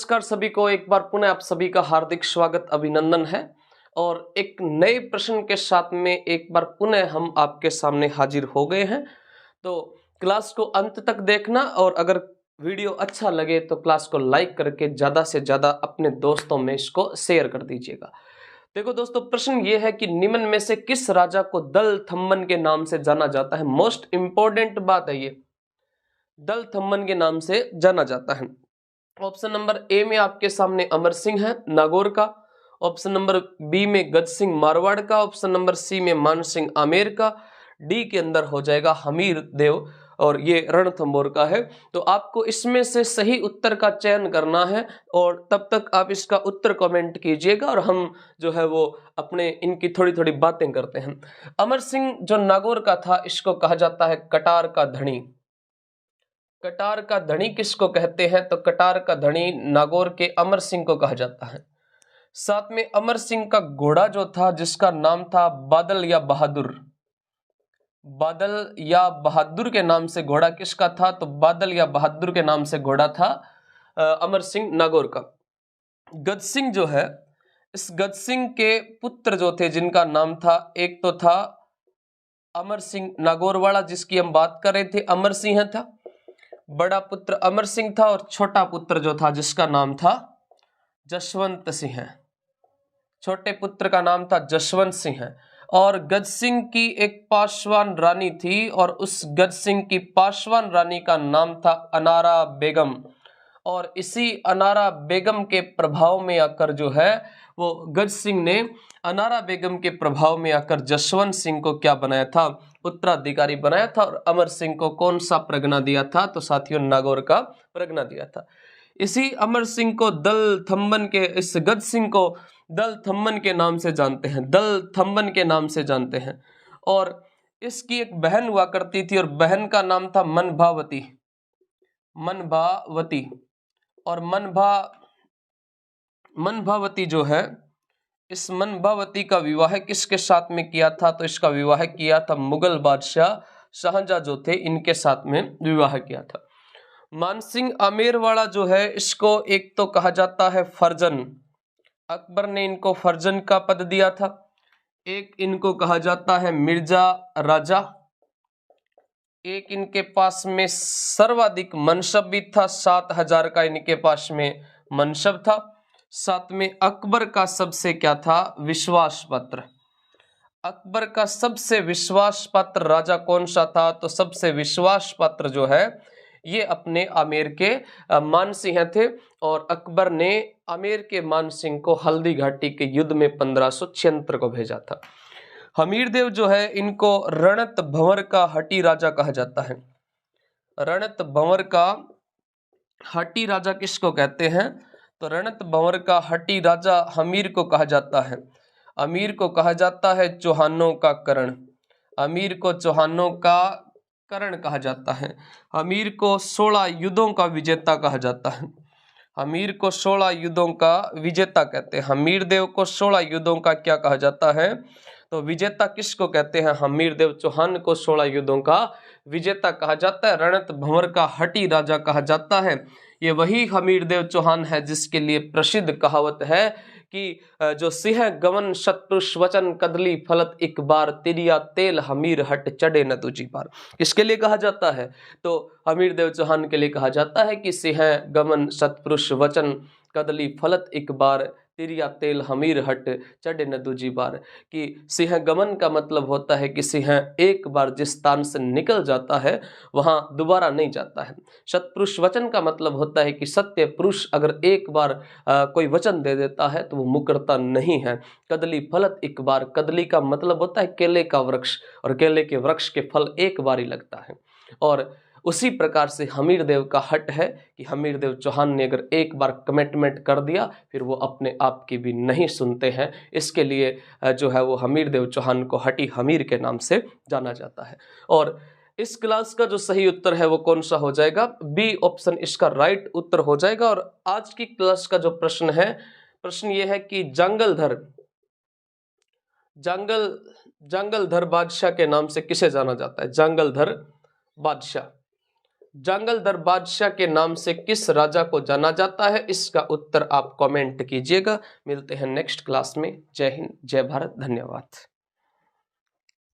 नमस्कार सभी को, एक बार पुनः आप सभी का हार्दिक स्वागत अभिनंदन है। और एक नए प्रश्न के साथ में एक बार पुनः हम आपके सामने हाजिर हो गए हैं। तो क्लास को अंत तक देखना और अगर वीडियो अच्छा लगे तो क्लास को लाइक करके ज़्यादा से ज़्यादा अपने दोस्तों में इसको शेयर कर दीजिएगा। देखो दोस्तों, प्रश्न ये है कि निम्न में से किस राजा को दल थम्मन के नाम से जाना जाता है। मोस्ट इंपॉर्टेंट बात है ये, दल थम्मन के नाम से जाना जाता है। ऑप्शन नंबर ए में आपके सामने अमर सिंह है नागौर का, ऑप्शन नंबर बी में गज सिंह मारवाड़ का, ऑप्शन नंबर सी में मान सिंह आमेर का, डी के अंदर हो जाएगा हमीर देव और ये रणथंभौर का है। तो आपको इसमें से सही उत्तर का चयन करना है और तब तक आप इसका उत्तर कमेंट कीजिएगा और हम जो है वो अपने इनकी थोड़ी थोड़ी बातें करते हैं। अमर सिंह जो नागौर का था, इसको कहा जाता है कटार का धनी। कटार का धनी किसको कहते हैं? तो कटार का धनी नागौर के अमर सिंह को कहा जाता है। साथ में अमर सिंह का घोड़ा जो था, जिसका नाम था बादल या बहादुर, बादल या बहादुर के नाम से घोड़ा किसका था? तो बादल या बहादुर के नाम से घोड़ा था अमर सिंह नागौर का। गज सिंह जो है, इस गज सिंह के पुत्र जो थे जिनका नाम था, एक तो था अमर सिंह नागौर वाला जिसकी हम बात कर रहे थे, अमर सिंह था, बड़ा पुत्र अमर सिंह था और छोटा पुत्र जो था जिसका नाम था जसवंत सिंह है। छोटे पुत्र का नाम था जसवंत सिंह है। और गज सिंह की एक पासवान रानी थी और उस गज सिंह की पासवान रानी का नाम था अनारा बेगम। और इसी अनारा बेगम के प्रभाव में आकर जो है वो गज सिंह ने अनारा बेगम के प्रभाव में आकर जसवंत सिंह को क्या बनाया था? उत्तराधिकारी बनाया था। और अमर सिंह को कौन सा प्रगना दिया था? तो साथियों नागौर का प्रगना दिया था। इसी अमर सिंह को दल थम्मन के, इस गज सिंह को दल थम्मन के नाम से जानते हैं, दल थम्मन के नाम से जानते हैं। और इसकी एक बहन हुआ करती थी और बहन का नाम था मनभावती, मनभावती। और मनभावती जो है, इस मनभावती का विवाह किसके साथ में किया था? तो इसका विवाह किया था मुगल बादशाह शाहजहां जो थे, इनके साथ में विवाह किया था। मानसिंह आमेर वाला जो है, इसको एक तो कहा जाता है फर्जन, अकबर ने इनको फर्जन का पद दिया था। एक इनको कहा जाता है मिर्जा राजा, एक इनके पास में सर्वाधिक मनसब भी था, 7,000 का इनके पास में मनसब था। साथ में अकबर का सबसे क्या था? विश्वास पात्र। अकबर का सबसे विश्वास पात्र राजा कौन सा था? तो सबसे विश्वास पात्र जो है ये अपने आमेर के मानसिंह थे। और अकबर ने आमेर के मानसिंह को हल्दी घाटी के युद्ध में 1576 को भेजा था। हमीर देव जो है, इनको रणत भंवर का हटी राजा कहा जाता है। रणत भंवर का हटी राजा किसको कहते हैं? तो रणत भंवर का हटी राजा हमीर को कहा जाता है। अमीर को कहा जाता है चौहानों का करण, अमीर को चौहानों का करण कहा जाता है। अमीर को 16 युद्धों का विजेता कहा जाता है। हमीर को 16 युद्धों का विजेता कहते हैं। हमीर देव को 16 युद्धों का क्या कहा जाता है? तो विजेता किसको कहते हैं? हमीर देव चौहान को 16 युद्धों का विजेता कहा जाता है। रणत भंवर का हटी राजा कहा जाता है। ये वही हमीर देव चौहान है जिसके लिए प्रसिद्ध कहावत है कि जो सिंह गमन शतपुरुष वचन कदली फलत एक बार, तिरिया तेल हमीर हट चढ़े न तुझी पार। किसके लिए कहा जाता है? तो हमीर देव चौहान के लिए कहा जाता है कि सिंह गमन सतपुरुष वचन कदली फलत एक बार, तिरिया तेल हमीर हट चढ़े न दूजी बार। कि सिंह गमन का मतलब होता है कि सिंह एक बार जिस स्थान से निकल जाता है वहां दोबारा नहीं जाता है। सतपुरुष वचन का मतलब होता है कि सत्य पुरुष अगर एक बार कोई वचन दे देता है तो वो मुकरता नहीं है। कदली फलत एक बार, कदली का मतलब होता है केले का वृक्ष, और केले के वृक्ष के फल एक बार ही लगता है। और उसी प्रकार से हमीर देव का हट है कि हमीर देव चौहान ने अगर एक बार कमिटमेंट कर दिया फिर वो अपने आप की भी नहीं सुनते हैं। इसके लिए जो है वो हमीर देव चौहान को हटी हमीर के नाम से जाना जाता है। और इस क्लास का जो सही उत्तर है वो कौन सा हो जाएगा? बी ऑप्शन इसका राइट उत्तर हो जाएगा। और आज की क्लास का जो प्रश्न है, प्रश्न ये है कि जांगलधर बादशाह के नाम से किसे जाना जाता है? जांगलधर बादशाह, जांगलदर बादशाह के नाम से किस राजा को जाना जाता है? इसका उत्तर आप कमेंट कीजिएगा। मिलते हैं नेक्स्ट क्लास में। जय हिंद, जय भारत, धन्यवाद।